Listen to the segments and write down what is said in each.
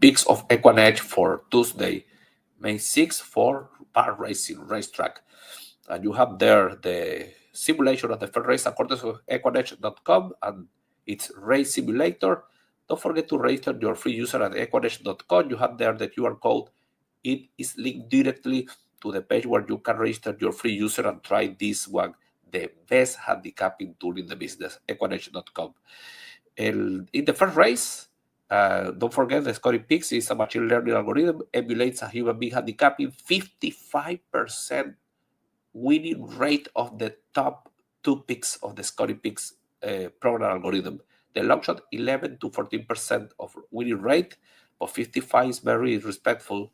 picks of Equinage for Tuesday, May 6th for Parx Racing racetrack. And you have there the simulation of the first race according to equinage.com and its race simulator. Don't forget to register your free user at equinage.com. You have there the QR code. It is linked directly to the page where you can register your free user and try this one, the best handicapping tool in the business, equinage.com. In the first race, don't forget the Scotty Picks is a machine learning algorithm, emulates a human being handicapping, 55% winning rate of the top 2 picks of the Scotty Picks program algorithm. The long shot, 11 to 14% of winning rate, but 55 is very respectful.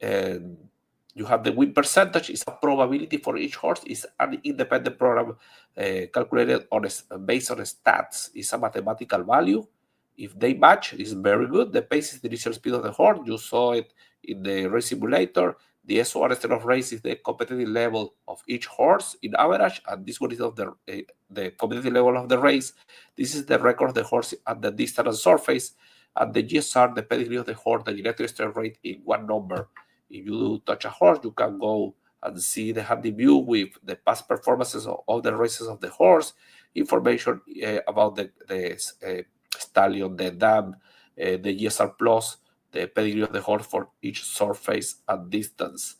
And you have the win percentage is a probability for each horse. It's an independent program calculated on based on stats. It's a mathematical value. If they match, it's very good. The pace is the initial speed of the horse. You saw it in the race simulator. The SOR instead of race is the competitive level of each horse in average, and this one is of the competitive level of the race. This is the record of the horse at the distance and surface, and the GSR, the pedigree of the horse, the genetic strength rate in one number. If you touch a horse, you can go and see the handy view with the past performances of the races of the horse, information about the stallion, the dam, the GSR plus, the pedigree of the horse for each surface and distance.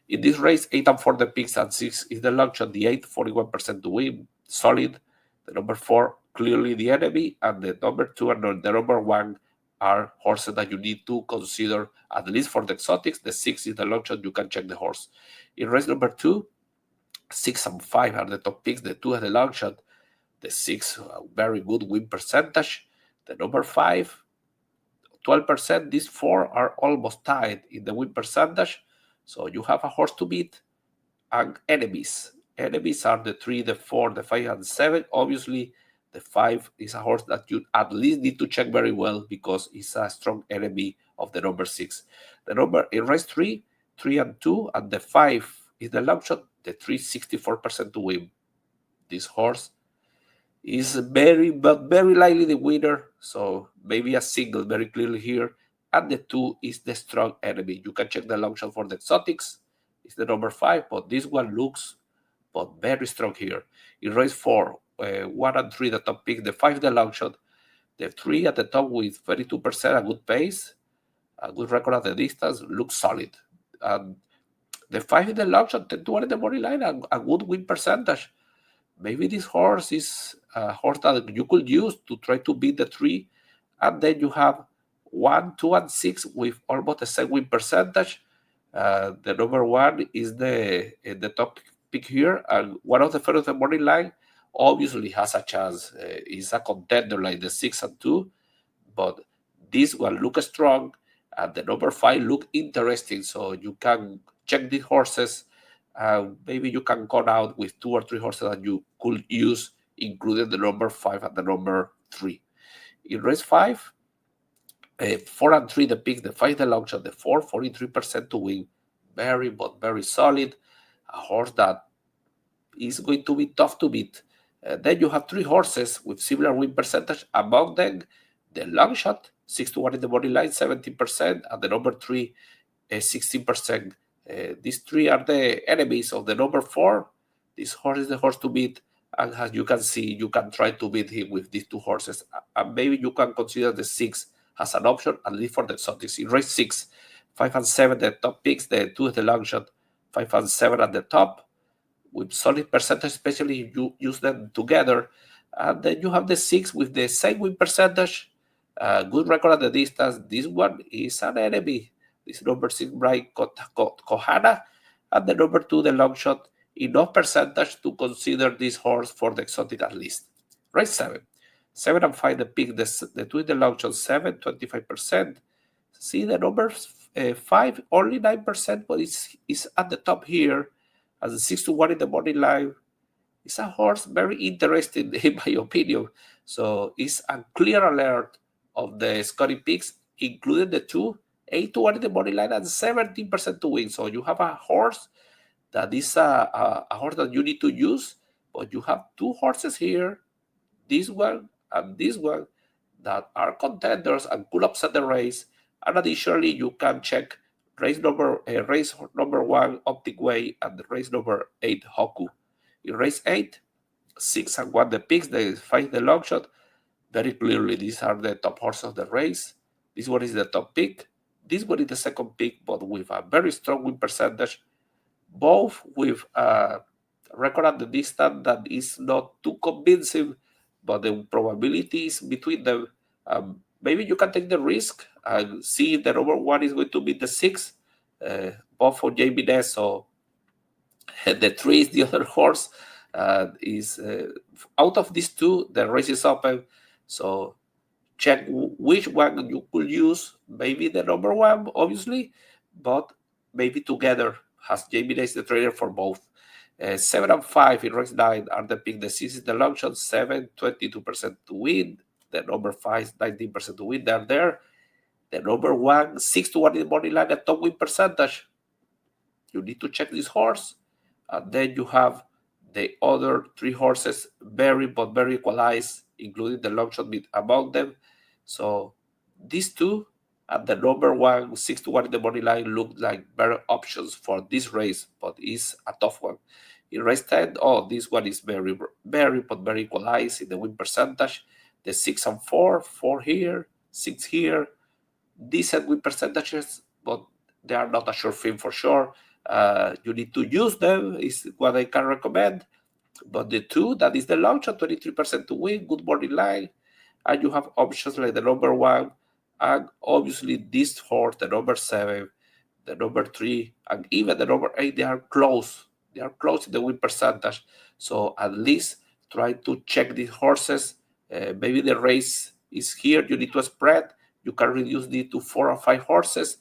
In this race, 8 and 4 the picks and 6 is the long shot. The 8, 41% to win, solid. The number 4, clearly the enemy, and the number 2 and the number 1 are horses that you need to consider, at least for the exotics. The 6 is the long shot. You can check the horse. In race number 2, 6 and 5 are the top picks. The 2 are the long shot. The 6, very good win percentage. The number 5, 12%. These 4 are almost tied in the win percentage. So you have a horse to beat and enemies. Enemies are the 3, the 4, the 5, and 7. Obviously, the 5 is a horse that you at least need to check very well because it's a strong enemy of the number 6. The number in race 3, 3 and 2, and the 5 is the long shot. The 3, 64% to win. This horse is very likely the winner. So maybe a single very clearly here. And the 2 is the strong enemy. You can check the long shot for the exotics. It's the number 5, but this one looks very strong here. In race 4, 1 and 3 the top pick, the 5 the long shot, the 3 at the top with 32%, a good pace, a good record at the distance, looks solid. And the 5 in the long shot, 10 to 1 in the money line, a good win percentage. Maybe this horse is a horse that you could use to try to beat the 3, and then you have 1, 2, and 6 with almost the same win percentage. The number 1 is the top pick here, and one of the first of the morning line obviously has a chance. Is a contender like the 6 and 2, but this one looks strong, and the number 5 look interesting. So you can check these horses. Maybe you can come out with 2 or 3 horses that you could use, including the number 5 and the number 3. In race 5, 4 and 3 the picks, the 5 the long shot, the 4, 43% to win. Very solid. A horse that is going to be tough to beat. Then you have 3 horses with similar win percentage. Among them, the long shot, 6 to 1 in the money line, 17%, and the number 3, 16%. These 3 are the enemies of the number 4. This horse is the horse to beat, and as you can see, you can try to beat him with these 2 horses. And maybe you can consider the 6 as an option, at least for the exotics. In race 6, 5 and 7, the top picks, the 2 is the long shot, 5 and 7 at the top, with solid percentage, especially if you use them together. And then you have the 6 with the same win percentage, good record at the distance. This one is an enemy. This number 6, Brian Kohana, and the number 2, the long shot, enough percentage to consider this horse for the exotic at least. Race 7, 7 and 5, the pick, the 2 in the long shot, 7, 25%. See the number 5, only 9%, but it's at the top here. As a 6 to 1 in the morning line, it's a horse very interesting in my opinion. So it's a clear alert of the Scotty picks, including the 2, 8 to 1 in the morning line and 17% to win. So you have a horse that is a horse that you need to use, but you have 2 horses here, this one and this one, that are contenders and could upset the race. And additionally, you can check race number 1 Optic Way and race number 8 Hoku. In race 8, 6 and 1 the picks, they fight the long shot. Very clearly, these are the top horses of the race. This one is the top pick. This one is the second pick, but with a very strong win percentage, both with a record at the distance that is not too convincing, but the probabilities between them, maybe you can take the risk and see if the number 1 is going to be the 6, both for Jamie Ness or the 3 is the other horse. Is out of these two, the race is open, so check which one you could use. Maybe the number 1, obviously, but maybe together, has Jamie Ness the trainer for both. 7 and 5 in race 9 are the pick. The 6 is the long shot, 7, 22% to win. The number 5, 19% to win. They're there. The number 1, 6 to 1 in the morning line, a top win percentage. You need to check this horse. And then you have the other 3 horses, very equalized, including the long shot among them. So these two and the number 1, 6 to 1 in the morning line look like better options for this race, but it's a tough one. In race 10, this one is very equalized in the win percentage. The 6 and 4, 4 here, 6 here, decent win percentages, but they are not a sure thing for sure. You need to use them, is what I can recommend. But the 2, that is the long shot, 23% to win, good morning line. And you have options like the number 1, and obviously this horse, the number 7, the number 3, and even the number 8, they are close. They are close in the win percentage. So at least try to check these horses. Maybe the race is here, you need to spread. You can reduce it to 4 or 5 horses.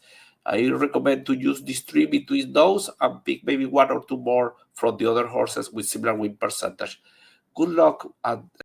I recommend to use these 3 between those and pick maybe 1 or 2 more from the other horses with similar win percentage. Good luck and